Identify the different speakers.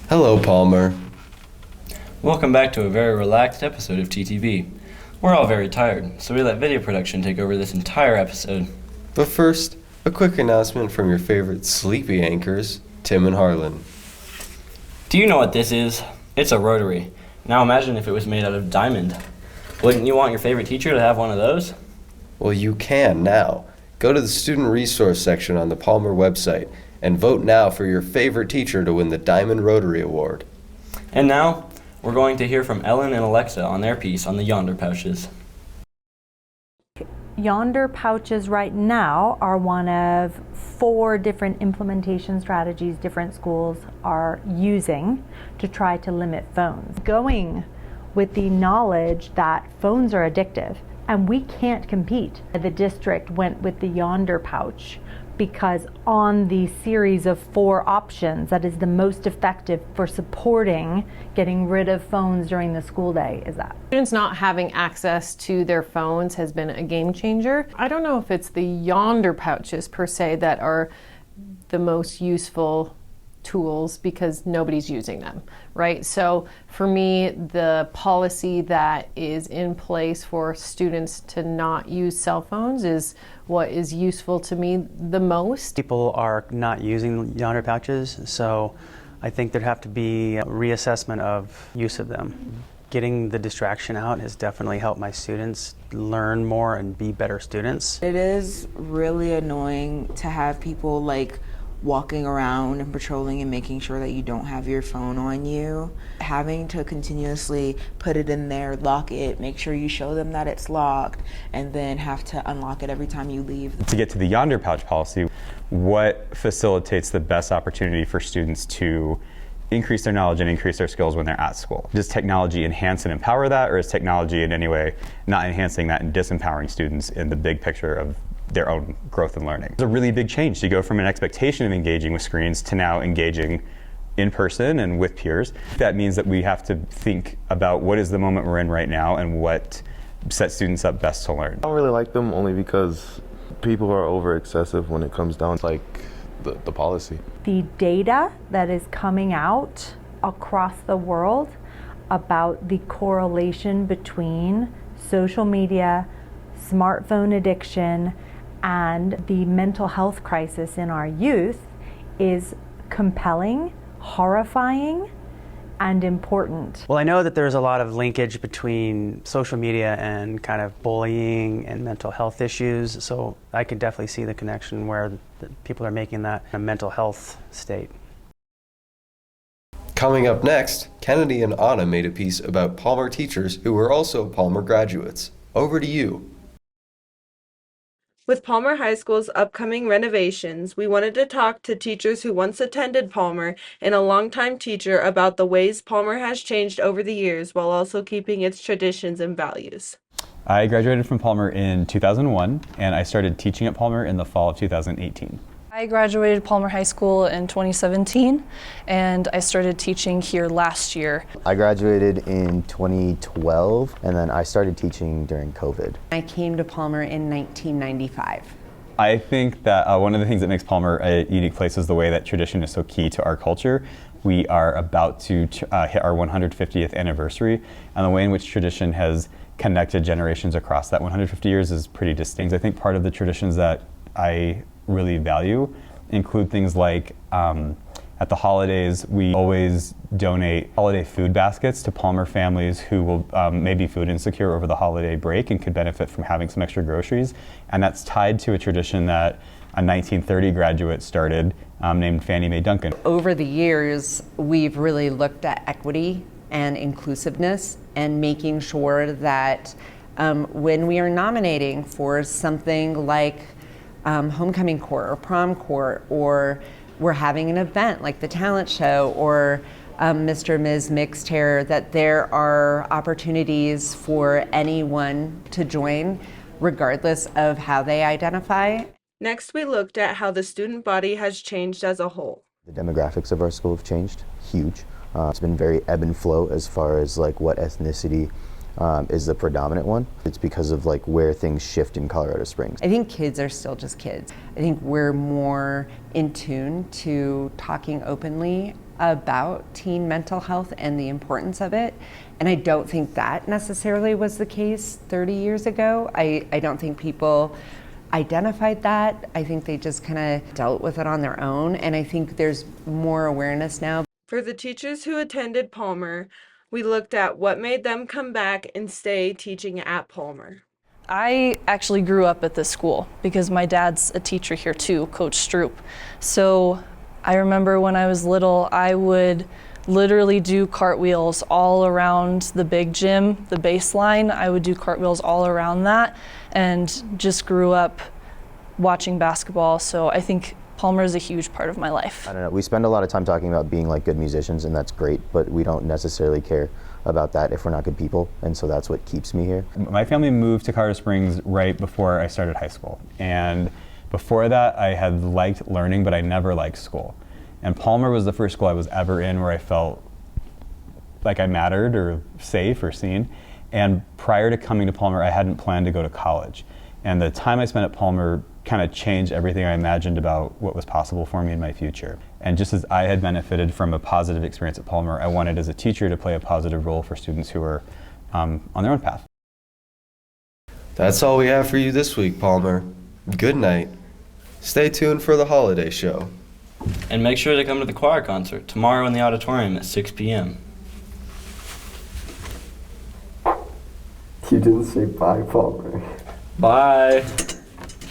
Speaker 1: Hello, Palmer.
Speaker 2: Welcome back to a very relaxed episode of TTV. We're all very tired, so we let video production take over this entire episode.
Speaker 1: But first, a quick announcement from your favorite sleepy anchors, Tim and Harlan.
Speaker 2: Do you know what this is? It's a rotary. Now imagine if it was made out of diamond. Wouldn't you want your favorite teacher to have one of those?
Speaker 1: Well, you can now. Go to the student resource section on the Palmer website and vote now for your favorite teacher to win the Diamond Rotary Award.
Speaker 2: And now, we're going to hear from Ellen and Alexa on their piece on the Yonder pouches.
Speaker 3: Yonder pouches right now are one of 4 different implementation strategies different schools are using to try to limit phones. Going with the knowledge that phones are addictive and we can't compete. The district went with the Yonder pouch because on the series of 4 options that is the most effective for supporting getting rid of phones during the school day is that.
Speaker 4: Students not having access to their phones has been a game changer. I don't know if it's the Yonder pouches per se that are the most useful tools because nobody's using them, right? So for me, the policy that is in place for students to not use cell phones is what is useful to me the most.
Speaker 5: People are not using Yonder pouches, so I think there'd have to be a reassessment of use of them. Getting the distraction out has definitely helped my students learn more and be better students.
Speaker 6: It is really annoying to have people like walking around and patrolling and making sure that you don't have your phone on you. Having to continuously put it in there, lock it, make sure you show them that it's locked, and then have to unlock it every time you leave.
Speaker 7: To get to the Yonder pouch policy, what facilitates the best opportunity for students to increase their knowledge and increase their skills when they're at school? Does technology enhance and empower that, or is technology in any way not enhancing that and disempowering students in the big picture of their own growth and learning? It's a really big change to go from an expectation of engaging with screens to now engaging in person and with peers. That means that we have to think about what is the moment we're in right now and what sets students up best to learn.
Speaker 8: I don't really like them only because people are over excessive when it comes down to like the policy.
Speaker 3: The data that is coming out across the world about the correlation between social media, smartphone addiction, and the mental health crisis in our youth is compelling, horrifying, and important.
Speaker 5: Well, I know that there's a lot of linkage between social media and kind of bullying and mental health issues, so I could definitely see the connection where people are making that a mental health state.
Speaker 1: Coming up next, Kennedy and Anna made a piece about Palmer teachers who were also Palmer graduates. Over to you.
Speaker 9: With Palmer High School's upcoming renovations, we wanted to talk to teachers who once attended Palmer and a longtime teacher about the ways Palmer has changed over the years while also keeping its traditions and values.
Speaker 7: I graduated from Palmer in 2001, and I started teaching at Palmer in the fall of 2018.
Speaker 10: I graduated Palmer High School in 2017, and I started teaching here last year.
Speaker 11: I graduated in 2012, and then I started teaching during COVID.
Speaker 12: I came to Palmer in 1995.
Speaker 7: I think that one of the things that makes Palmer a unique place is the way that tradition is so key to our culture. We are about to hit our 150th anniversary, and the way in which tradition has connected generations across that 150 years is pretty distinct. I think part of the traditions that I really value include things like at the holidays we always donate holiday food baskets to Palmer families who will may be food insecure over the holiday break and could benefit from having some extra groceries, and that's tied to a tradition that a 1930 graduate started named Fannie Mae Duncan.
Speaker 12: Over the years we've really looked at equity and inclusiveness and making sure that when we are nominating for something like homecoming court or prom court, or we're having an event like the talent show or Mr. and Ms. Mixed Hair, that there are opportunities for anyone to join regardless of how they identify.
Speaker 9: Next, we looked at how the student body has changed as a whole.
Speaker 11: The demographics of our school have changed, huge. It's been very ebb and flow as far as like what ethnicity is the predominant one. It's because of like where things shift in Colorado Springs.
Speaker 12: I think kids are still just kids. I think we're more in tune to talking openly about teen mental health and the importance of it. And I don't think that necessarily was the case 30 years ago. I don't think people identified that. I think they just kind of dealt with it on their own. And I think there's more awareness now.
Speaker 9: For the teachers who attended Palmer, we looked at what made them come back and stay teaching at Palmer.
Speaker 10: I actually grew up at this school because my dad's a teacher here too, Coach Stroop. So I remember when I was little, I would literally do cartwheels all around the big gym, the baseline. I would do cartwheels all around that and just grew up watching basketball. So I think Palmer is a huge part of my life.
Speaker 11: I don't know, we spend a lot of time talking about being like good musicians, and that's great, but we don't necessarily care about that if we're not good people, and so that's what keeps me here.
Speaker 7: My family moved to Colorado Springs right before I started high school, and before that I had liked learning, but I never liked school. And Palmer was the first school I was ever in where I felt like I mattered or safe or seen. And prior to coming to Palmer, I hadn't planned to go to college. And the time I spent at Palmer kind of changed everything I imagined about what was possible for me in my future. And just as I had benefited from a positive experience at Palmer, I wanted as a teacher to play a positive role for students who were on their own path.
Speaker 1: That's all we have for you this week, Palmer. Good night. Stay tuned for the holiday show.
Speaker 2: And make sure to come to the choir concert tomorrow in the auditorium at 6 p.m.
Speaker 1: You didn't say bye, Palmer.
Speaker 2: Bye.